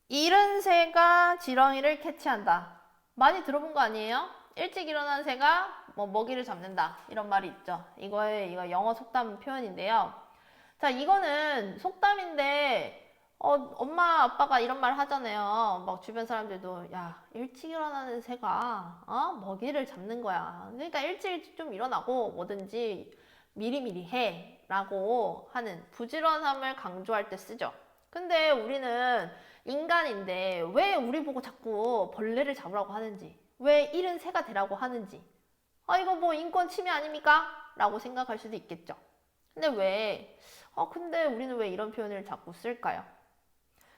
이른 새가 지렁이를 캐치한다. 많이 들어본 거 아니에요? 일찍 일어난 새가 뭐 먹이를 잡는다. 이런 말이 있죠. 이거 영어 속담 표현인데요. 자, 이거는 속담인데 엄마 아빠가 이런 말 하잖아요. 막 주변 사람들도 야, 일찍 일어나는 새가 먹이를 잡는 거야. 그러니까 일찍 좀 일어나고 뭐든지 미리미리 해 라고 하는 부지런함을 강조할 때 쓰죠. 근데 우리는 인간인데 왜 우리 보고 자꾸 벌레를 잡으라고 하는지, 왜 이른 새가 되라고 하는지, 이거 뭐 인권 침해 아닙니까? 라고 생각할 수도 있겠죠. 근데 근데 우리는 왜 이런 표현을 자꾸 쓸까요?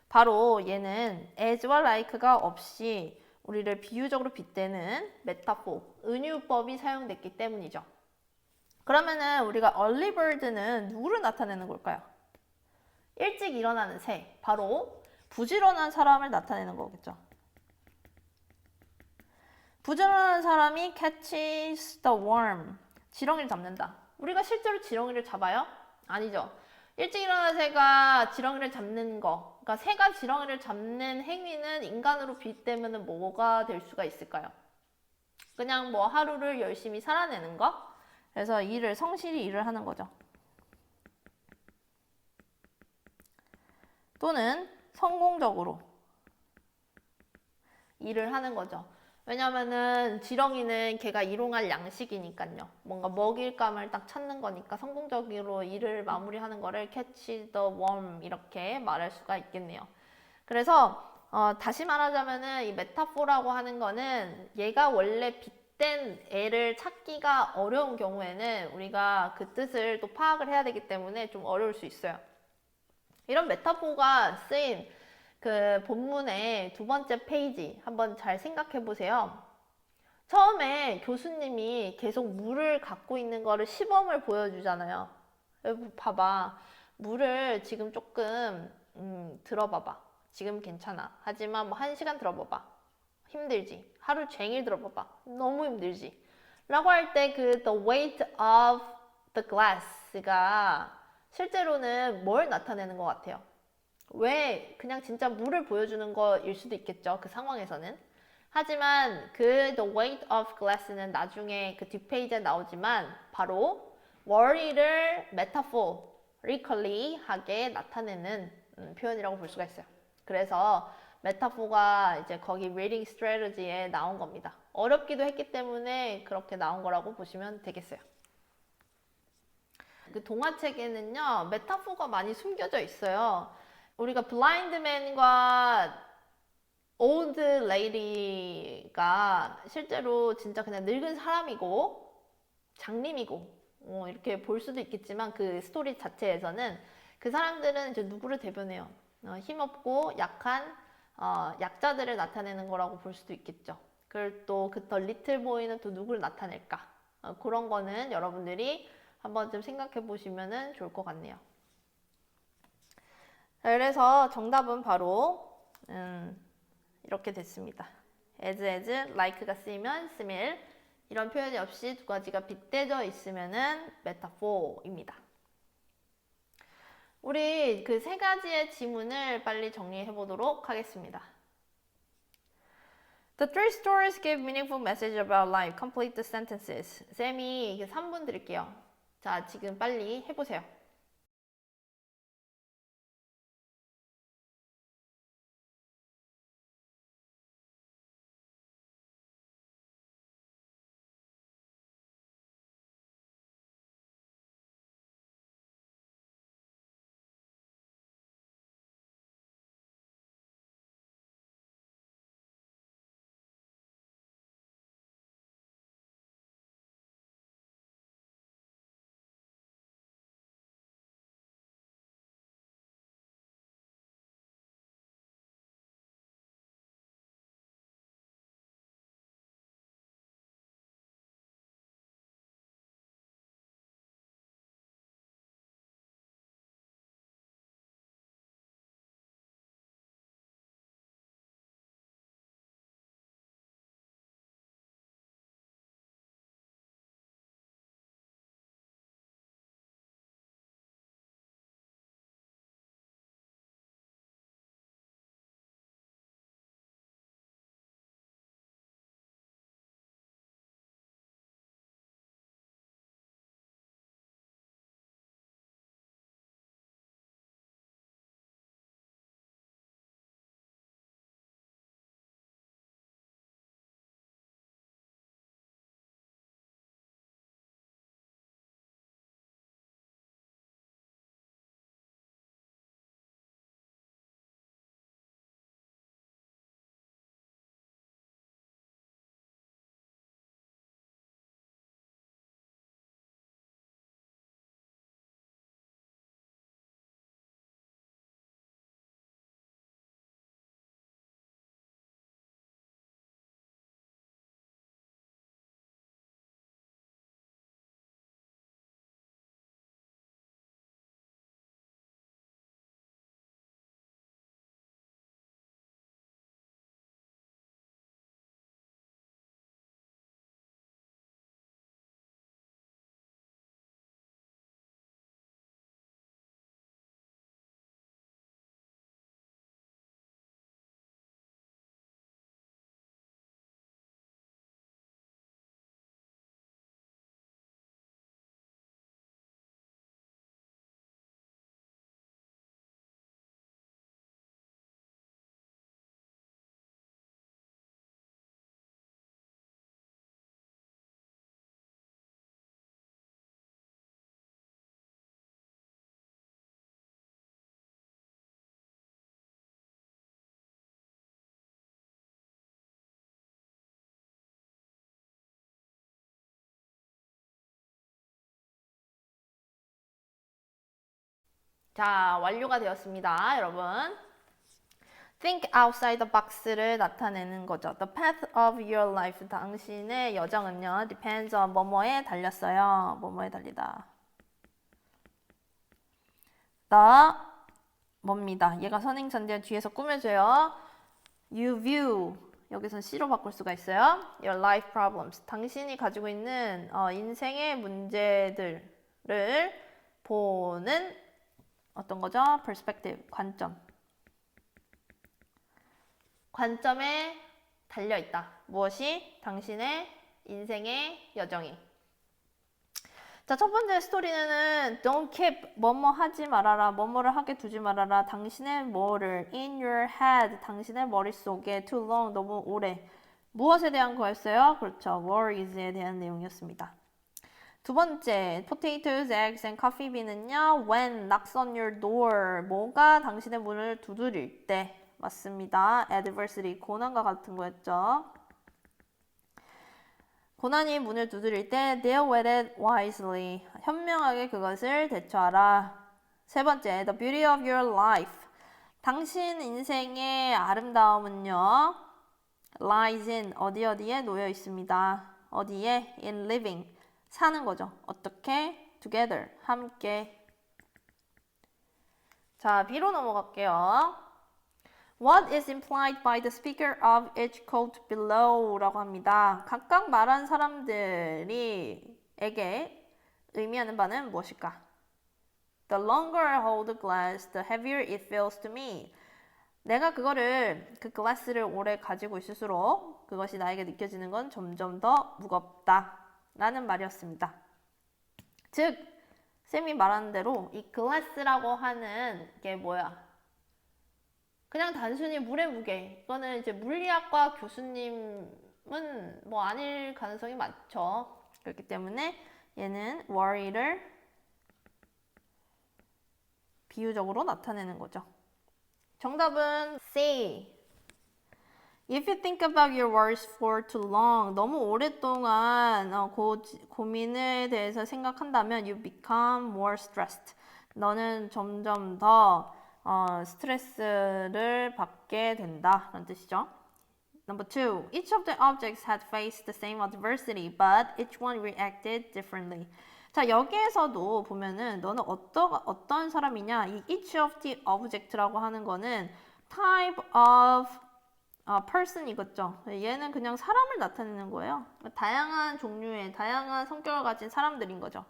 바로 얘는 as와 like가 없이 우리를 비유적으로 빗대는 메타포, 은유법이 사용됐기 때문이죠. 그러면은 우리가 early bird는 누구를 나타내는 걸까요? 일찍 일어나는 새, 바로 부지런한 사람을 나타내는 거겠죠. 부지런한 사람이 catches the worm, 지렁이를 잡는다. 우리가 실제로 지렁이를 잡아요? 아니죠. 일찍 일어난 새가 지렁이를 잡는 거, 그러니까 새가 지렁이를 잡는 행위는 인간으로 비롯되면 뭐가 될 수가 있을까요? 그냥 뭐 하루를 열심히 살아내는 거? 그래서 성실히 일을 하는 거죠. 또는 성공적으로 일을 하는 거죠. 왜냐면은 지렁이는 걔가 일용할 양식이니까요. 뭔가 먹일감을 딱 찾는 거니까 성공적으로 일을 마무리하는 거를 catch the worm 이렇게 말할 수가 있겠네요. 그래서 다시 말하자면은 이 메타포라고 하는 거는 얘가 원래 빗댄 애를 찾기가 어려운 경우에는 우리가 그 뜻을 또 파악을 해야 되기 때문에 좀 어려울 수 있어요. 이런 메타포가 쓰인 그 본문의 두 번째 페이지 한번 잘 생각해 보세요. 처음에 교수님이 계속 물을 갖고 있는 거를 시범을 보여주잖아요. 여기 봐봐. 물을 지금 조금 들어봐봐. 지금 괜찮아. 하지만 뭐 1시간 들어봐봐. 힘들지. 하루 종일 들어봐봐. 너무 힘들지. 라고 할 때 그 the weight of the glass가 실제로는 뭘 나타내는 것 같아요? 왜 그냥 진짜 물을 보여주는 거일 수도 있겠죠. 그 상황에서는. 하지만 그 the weight of glass는 나중에 그 뒷페이지에 나오지만 바로 worry를 metaphorically 하게 나타내는 표현이라고 볼 수가 있어요. 그래서 메타포가 이제 거기 reading strategy에 나온 겁니다. 어렵기도 했기 때문에 그렇게 나온 거라고 보시면 되겠어요. 그 동화책에는요, 메타포가 많이 숨겨져 있어요. 우리가 블라인드맨과 올드 레이디가 실제로 진짜 그냥 늙은 사람이고 장님이고 이렇게 볼 수도 있겠지만 그 스토리 자체에서는 그 사람들은 이제 누구를 대변해요? 힘없고 약한 약자들을 나타내는 거라고 볼 수도 있겠죠. 그리고 또 그 더 리틀 보이는 또 누구를 나타낼까? 그런 거는 여러분들이 한번 좀 생각해 보시면 좋을 것 같네요. 그래서 정답은 바로 이렇게 됐습니다. as, like가 쓰이면 스밀 이런 표현이 없이 두 가지가 빗대져 있으면은 메타포입니다. 우리 그 세 가지의 지문을 빨리 정리해 보도록 하겠습니다. The three stories give meaningful message about life. Complete the sentences. 쌤이 3분 드릴게요. 자, 지금 빨리 해보세요. 자, 완료가 되었습니다, 여러분. Think outside the box를 나타내는 거죠. The path of your life. 당신의 여정은요, depends on 뭐뭐에 달렸어요. 뭐뭐에 달리다. The 뭐입니다. 얘가 선행선대 뒤에서 꾸며줘요. You view. 여기선 C로 바꿀 수가 있어요. Your life problems. 당신이 가지고 있는 인생의 문제들을 보는 어떤 거죠? perspective, 관점. 관점에 달려있다. 무엇이? 당신의 인생의 여정이. 자, 첫 번째 스토리는 Don't keep 뭐뭐 하지 말아라. 뭐뭐를 하게 두지 말아라. 당신의 뭐를 in your head. 당신의 머릿속에 too long. 너무 오래. 무엇에 대한 거였어요? 그렇죠. worries에 대한 내용이었습니다. 두 번째, potatoes, eggs, and coffee beans는요. When knocks on your door. 뭐가 당신의 문을 두드릴 때. 맞습니다. adversity, 고난과 같은 거였죠. 고난이 문을 두드릴 때 deal with it wisely. 현명하게 그것을 대처하라. 세 번째, the beauty of your life. 당신 인생의 아름다움은요. lies in 어디에 놓여 있습니다. 어디에? in living. 사는 거죠. 어떻게? together. 함께. 자, B로 넘어갈게요. What is implied by the speaker of each quote below? 라고 합니다. 각각 말한 사람들이 에게 의미하는 바는 무엇일까? The longer I hold the glass, the heavier it feels to me. 내가 그 글라스를 오래 가지고 있을수록 그것이 나에게 느껴지는 건 점점 더 무겁다. 라는 말이었습니다. 즉, 쌤이 말하는 대로 이 글라스라고 하는 게 뭐야? 그냥 단순히 물의 무게. 이거는 이제 물리학과 교수님은 뭐 아닐 가능성이 많죠. 그렇기 때문에 얘는 worry를 비유적으로 나타내는 거죠. 정답은 C. If you think about your worries for too long, 너무 오랫동안 고민에 대해서 생각한다면 you become more stressed. 너는 점점 더 스트레스를 받게 된다. 라는 뜻이죠. Number 2. Each of the objects had faced the same adversity, but each one reacted differently. 자, 여기에서도 보면은 너는 어떤 사람이냐? 이 each of the object라고 하는 거는 type of person이겠죠. 얘는 그냥 사람을 나타내는 거예요. 다양한 종류의, 다양한 성격을 가진 사람들인 거죠.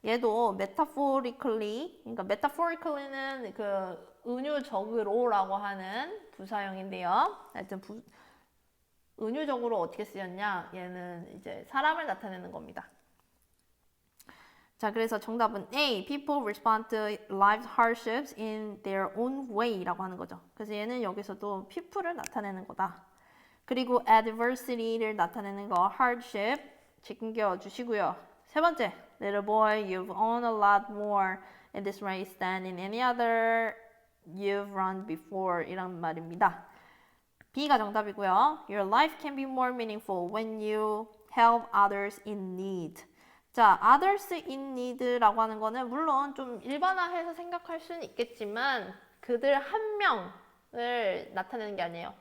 얘도 metaphorically, 그러니까 metaphorically는 그 은유적으로라고 하는 부사형인데요. 하여튼 은유적으로 어떻게 쓰였냐? 얘는 이제 사람을 나타내는 겁니다. 자, 그래서 정답은 A. People respond to life's hardships in their own way라고 하는 거죠. 그래서 얘는 여기서도 people를 나타내는 거다. 그리고 adversity를 나타내는 거 hardship 챙겨 주시고요. 세 번째, little boy, you've won a lot more in this race than in any other you've run before 이란 말입니다. B가 정답이고요. Your life can be more meaningful when you help others in need. 자, others in need라고 하는 거는 물론 좀 일반화해서 생각할 수는 있겠지만 그들 한 명을 나타내는 게 아니에요.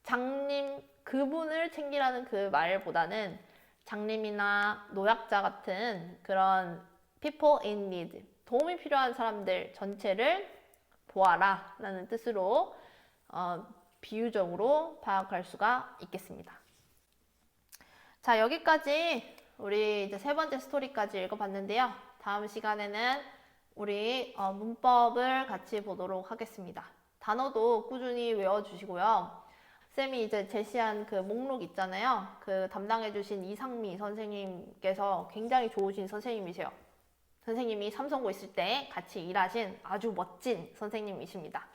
장님, 그분을 챙기라는 그 말보다는 장님이나 노약자 같은 그런 people in need, 도움이 필요한 사람들 전체를 보아라 라는 뜻으로 비유적으로 파악할 수가 있겠습니다. 자, 여기까지 우리 이제 세 번째 스토리까지 읽어봤는데요. 다음 시간에는 우리 문법을 같이 보도록 하겠습니다. 단어도 꾸준히 외워주시고요. 쌤이 이제 제시한 그 목록 있잖아요. 그 담당해주신 이상미 선생님께서 굉장히 좋으신 선생님이세요. 선생님이 삼성고 있을 때 같이 일하신 아주 멋진 선생님이십니다.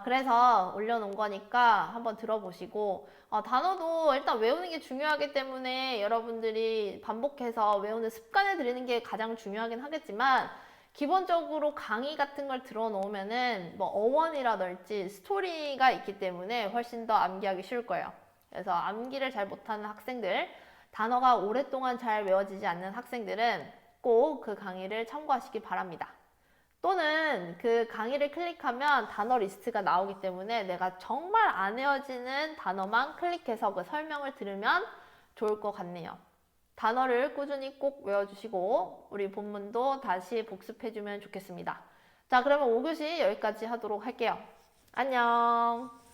그래서 올려놓은 거니까 한번 들어보시고 단어도 일단 외우는 게 중요하기 때문에 여러분들이 반복해서 외우는 습관을 들이는 게 가장 중요하긴 하겠지만 기본적으로 강의 같은 걸 들어놓으면은 뭐 어원이라든지 스토리가 있기 때문에 훨씬 더 암기하기 쉬울 거예요. 그래서 암기를 잘 못하는 학생들, 단어가 오랫동안 잘 외워지지 않는 학생들은 꼭 그 강의를 참고하시기 바랍니다. 또는 그 강의를 클릭하면 단어 리스트가 나오기 때문에 내가 정말 안 외워지는 단어만 클릭해서 그 설명을 들으면 좋을 것 같네요. 단어를 꾸준히 꼭 외워주시고 우리 본문도 다시 복습해주면 좋겠습니다. 자, 그러면 5교시 여기까지 하도록 할게요. 안녕.